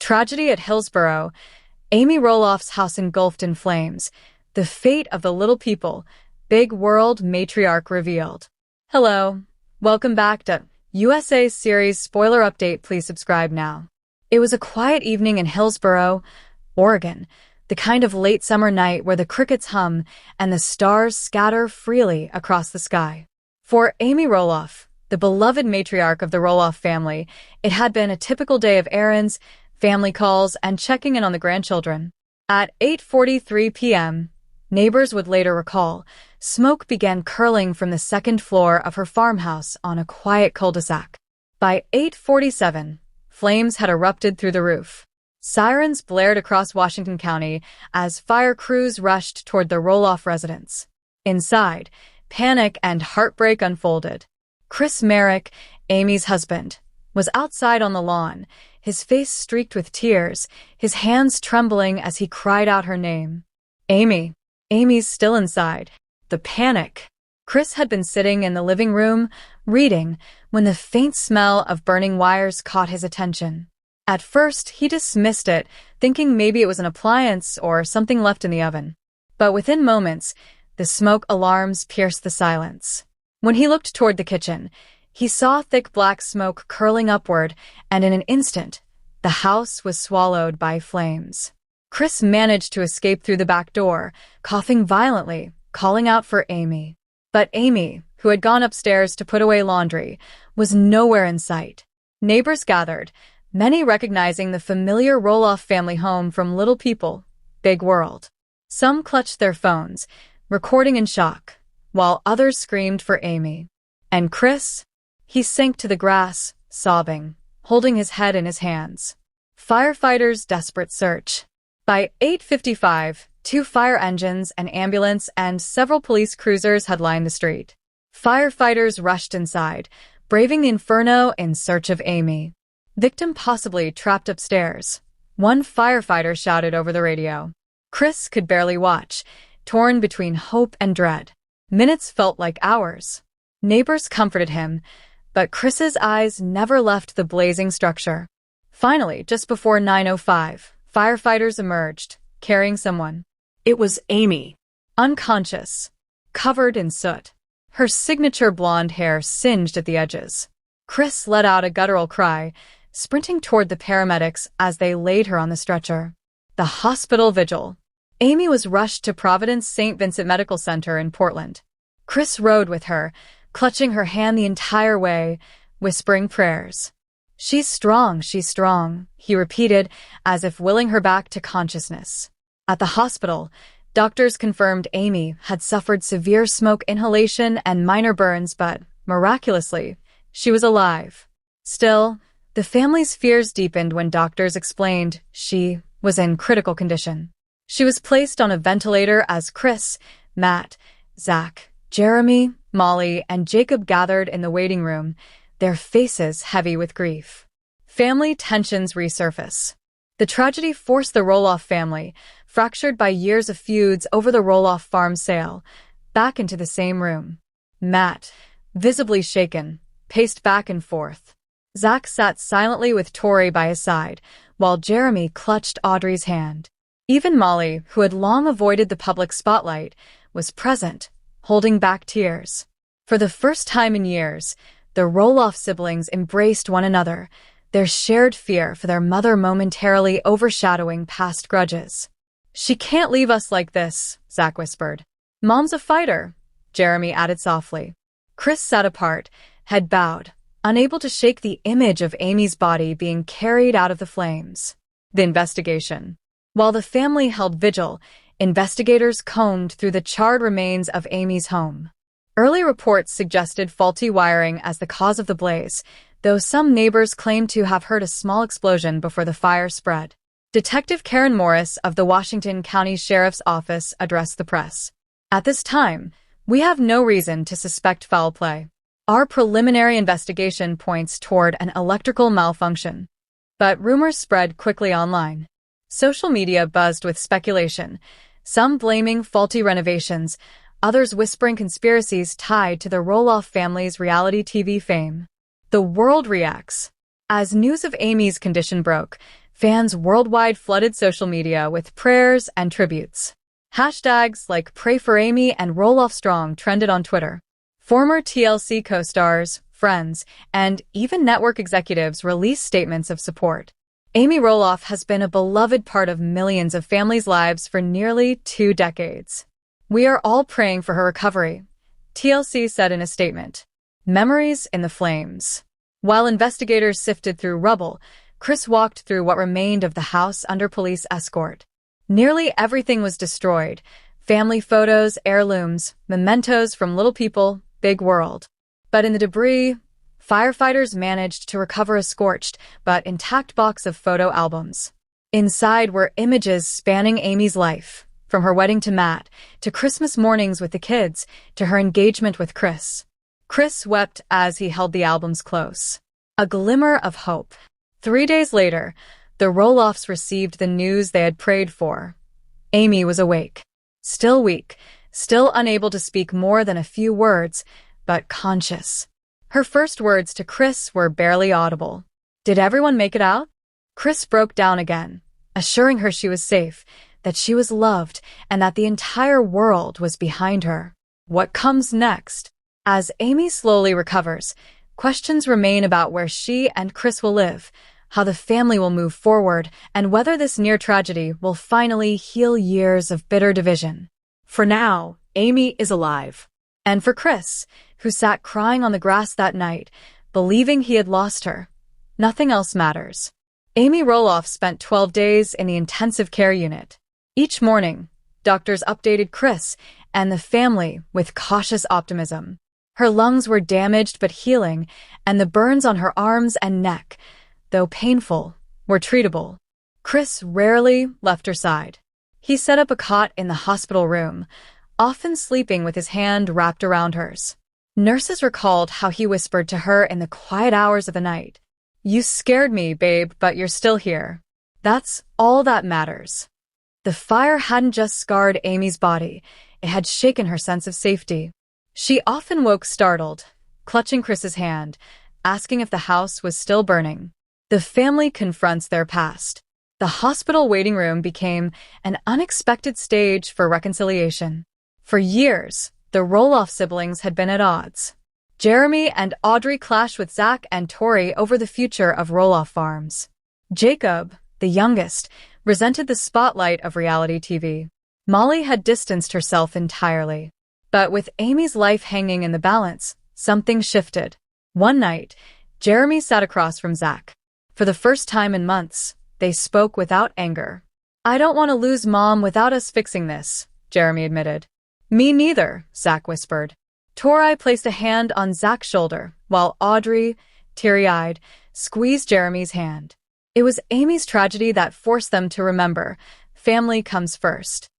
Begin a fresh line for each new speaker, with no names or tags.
Tragedy at Hillsboro. Amy Roloff's house engulfed in flames. The fate of the little people. Big world matriarch revealed. Hello. Welcome back to USA series spoiler update. Please subscribe now. It was a quiet evening in Hillsboro, Oregon. The kind of late summer night where the crickets hum and the stars scatter freely across the sky. For Amy Roloff, the beloved matriarch of the Roloff family, it had been a typical day of errands, family calls, and checking in on the grandchildren. At 8:43 p.m., neighbors would later recall, smoke began curling from the second floor of her farmhouse on a quiet cul-de-sac. By 8:47, flames had erupted through the roof. Sirens blared across Washington County as fire crews rushed toward the Roloff residence. Inside, panic and heartbreak unfolded. Chris Merrick, Amy's husband, was outside on the lawn, his face streaked with tears, his hands trembling as he cried out her name. Amy. Amy's still inside. The panic. Chris had been sitting in the living room, reading, when the faint smell of burning wires caught his attention. At first, he dismissed it, thinking maybe it was an appliance or something left in the oven. But within moments, the smoke alarms pierced the silence. When he looked toward the kitchen, he saw thick black smoke curling upward, and in an instant, the house was swallowed by flames. Chris managed to escape through the back door, coughing violently, calling out for Amy. But Amy, who had gone upstairs to put away laundry, was nowhere in sight. Neighbors gathered, many recognizing the familiar Roloff family home from Little People, Big World. Some clutched their phones, recording in shock, while others screamed for Amy. And Chris? He sank to the grass, sobbing, holding his head in his hands. Firefighters' desperate search. By 8:55, 2 fire engines, an ambulance, and several police cruisers had lined the street. Firefighters rushed inside, braving the inferno in search of Amy. Victim possibly trapped upstairs. One firefighter shouted over the radio. Chris could barely watch, torn between hope and dread. Minutes felt like hours. Neighbors comforted him, but Chris's eyes never left the blazing structure. Finally, just before 9:05, firefighters emerged, carrying someone. It was Amy, unconscious, covered in soot. Her signature blonde hair singed at the edges. Chris let out a guttural cry, sprinting toward the paramedics as they laid her on the stretcher. The hospital vigil. Amy was rushed to Providence St. Vincent Medical Center in Portland. Chris rode with her, clutching her hand the entire way, whispering prayers. She's strong, he repeated, as if willing her back to consciousness. At the hospital, doctors confirmed Amy had suffered severe smoke inhalation and minor burns, but, miraculously, she was alive. Still, the family's fears deepened when doctors explained she was in critical condition. She was placed on a ventilator as Chris, Matt, Zach, Jeremy, Molly, and Jacob gathered in the waiting room, their faces heavy with grief. Family tensions resurface. The tragedy forced the Roloff family, fractured by years of feuds over the Roloff farm sale, back into the same room. Matt, visibly shaken, paced back and forth. Zach sat silently with Tori by his side, while Jeremy clutched Audrey's hand. Even Molly, who had long avoided the public spotlight, was present, holding back tears. For the first time in years, the Roloff siblings embraced one another, their shared fear for their mother momentarily overshadowing past grudges. She can't leave us like this, Zach whispered. Mom's a fighter, Jeremy added softly. Chris sat apart, head bowed, unable to shake the image of Amy's body being carried out of the flames. The investigation. While the family held vigil, investigators combed through the charred remains of Amy's home. Early reports suggested faulty wiring as the cause of the blaze, though some neighbors claimed to have heard a small explosion before the fire spread. Detective Karen Morris of the Washington County Sheriff's Office addressed the press. At this time, we have no reason to suspect foul play. Our preliminary investigation points toward an electrical malfunction. But rumors spread quickly online. Social media buzzed with speculation, some blaming faulty renovations, others whispering conspiracies tied to the Roloff family's reality TV fame. The world reacts. As news of Amy's condition broke, Fans worldwide flooded social media with prayers and tributes. Hashtags like Pray for Amy and Roloff Strong trended on Twitter. Former TLC co-stars, friends, and even network executives released statements of support. Amy Roloff has been a beloved part of millions of families' lives for nearly 2 decades. We are all praying for her recovery, TLC said in a statement. Memories in the flames. While investigators sifted through rubble, Chris walked through what remained of the house under police escort. Nearly everything was destroyed. Family photos, heirlooms, mementos from Little People, Big World. But in the debris, firefighters managed to recover a scorched but intact box of photo albums. Inside were images spanning Amy's life, from her wedding to Matt, to Christmas mornings with the kids, to her engagement with Chris. Chris wept as he held the albums close. A glimmer of hope. 3 days later, the Roloffs received the news they had prayed for. Amy was awake. Still weak, still unable to speak more than a few words, but conscious. Her first words to Chris were barely audible. Did everyone make it out? Chris broke down again, assuring her she was safe, that she was loved, and that the entire world was behind her. What comes next? As Amy slowly recovers, questions remain about where she and Chris will live, how the family will move forward, and whether this near tragedy will finally heal years of bitter division. For now, Amy is alive. And for Chris, who sat crying on the grass that night, believing he had lost her, nothing else matters. Amy Roloff spent 12 days in the intensive care unit. Each morning, doctors updated Chris and the family with cautious optimism. Her lungs were damaged but healing, and the burns on her arms and neck, though painful, were treatable. Chris rarely left her side. He set up a cot in the hospital room, often sleeping with his hand wrapped around hers. Nurses recalled how he whispered to her in the quiet hours of the night, "You scared me, babe, but you're still here. That's all that matters." The fire hadn't just scarred Amy's body, it had shaken her sense of safety. She often woke startled, clutching Chris's hand, asking if the house was still burning. The family confronts their past. The hospital waiting room became an unexpected stage for reconciliation. For years, the Roloff siblings had been at odds. Jeremy and Audrey clashed with Zach and Tori over the future of Roloff Farms. Jacob, the youngest, resented the spotlight of reality TV. Molly had distanced herself entirely. But with Amy's life hanging in the balance, something shifted. One night, Jeremy sat across from Zach. For the first time in months, they spoke without anger. "I don't want to lose Mom without us fixing this," Jeremy admitted. "Me neither," Zach whispered. Tori placed a hand on Zach's shoulder, while Audrey, teary-eyed, squeezed Jeremy's hand. It was Amy's tragedy that forced them to remember, family comes first.